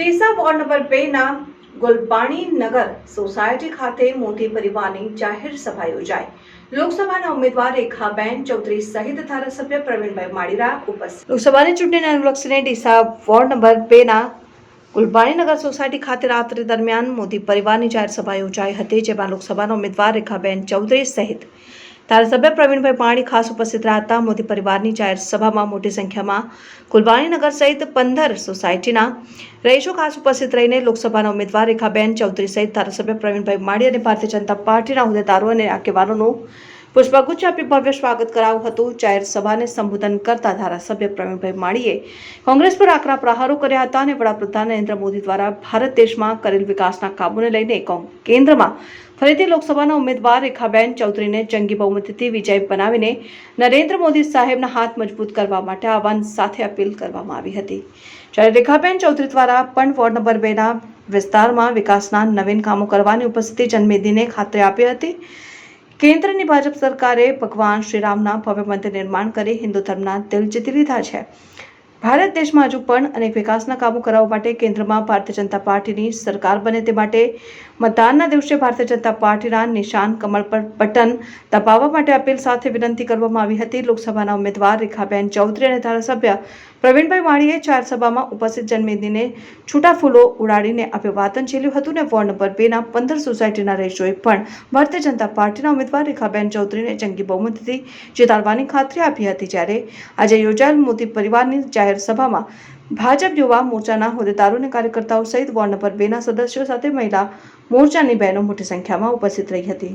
Deesa ward number 2 ના ગુલબાણી નગર society ખાતે મોટી પરિવારની જાહેર સભા યોજાઈ। લોકસભાના ઉમેદવાર રેખાબેન ચૌધરી સહિત ધારાસભ્ય પ્રવીણભાઈ માળીરા ઉપસ્થિત। લોકસભાની ચૂંટણીને અનુલક્ષીને ડીસા વોર્ડ નંબર 2 ના ગુલબાણી નગર સોસાયટી ખાતે રાત્રિ દરમિયાન મોદી પરિવારની જાહેર સભા યોજાઈ હતી, જેમાં લોકસભાના ઉમેદવાર રેખાબેન ચૌધરી સહિત ધારાસભ્ય પ્રવીણભાઈ માળી ખાસ ઉપસ્થિત રહ્યા હતા। મોદી પરિવારની જાહેર સભામાં મોટી સંખ્યામાં ગુલબાણી નગર સહિત 15 સોસાયટીના રહીશો ખાસ ઉપસ્થિત રહીને લોકસભાના ઉમેદવાર રેખાબેન ચૌધરી સહિત ધારાસભ્ય પ્રવીણભાઈ માળી અને ભારતીય જનતા પાર્ટીના હોદ્દેદારો અને આગેવાનોનું પુષ્પગુચ્છ આપી ભવ્ય સ્વાગત કરાયું હતું। જાહેર સભાને સંબોધન કરતા ધારાસભ્ય પ્રવીણભાઈ માળીએ કોંગ્રેસ પર આકરા પ્રહારો કર્યા હતા અને વડાપ્રધાન નરેન્દ્ર મોદી દ્વારા ભારત દેશમાં કરેલ વિકાસના કામોને લઈને કેન્દ્રમાં ફરીથી લોકસભાના ઉમેદવાર રેખાબેન ચૌધરીને જંગી બહુમતીથી વિજય બનાવીને નરેન્દ્ર મોદી સાહેબના હાથ મજબૂત કરવા માટે આહવાન સાથે અપીલ કરવામાં આવી હતી। જ્યારે રેખાબેન ચૌધરી દ્વારા પણ વોર્ડ નંબર 2 ના વિસ્તારમાં વિકાસના નવીન કામો કરવાની ઉપસ્થિતિ જનમેદનીને ખાતરી આપી હતી। કેન્દ્રની ભાજપ સરકારે ભગવાન શ્રીરામના ભવ્ય મંદિર નિર્માણ કરી હિન્દુ ધર્મના દિલ જીતી લીધા છે। ભારત દેશમાં હજુ પણ અનેક વિકાસના કામો કરાવવા માટે કેન્દ્રમાં ભારતીય જનતા પાર્ટીની સરકાર બને તે માટે મતદાનના દિવસે ભારતીય જનતા પાર્ટીના નિશાન કમળ પર બટન દબાવવા માટે અપીલ સાથે વિનંતી કરવામાં આવી હતી। લોકસભાના ઉમેદવાર રેખાબેન ચૌધરી અને ધારાસભ્ય પ્રવીણભાઈ માળીએ જાહેર સભામાં ઉપસ્થિત જનમેદનીને છૂટા ફૂલો ઉડાડીને અભિવાદન ઝીલ્યું હતું અને વોર્ડ નંબર 2 ના 15 સોસાયટીના રહીશોએ પણ ભારતીય જનતા પાર્ટીના ઉમેદવાર રેખાબેન ચૌધરીને જંગી બહુમતીથી જીતાડવાની ખાતરી આપી હતી। જ્યારે આજે યોજાયેલ મોદી પરિવારની જાહેર સભામાં ભાજપ યુવા મોરચાના હોદ્દેદારો અને કાર્યકર્તાઓ સહિત વોર્ડ નંબર 2 ના સદસ્યો સાથે મહિલા મોરચાની બહેનો મોટી સંખ્યામાં ઉપસ્થિત રહી હતી।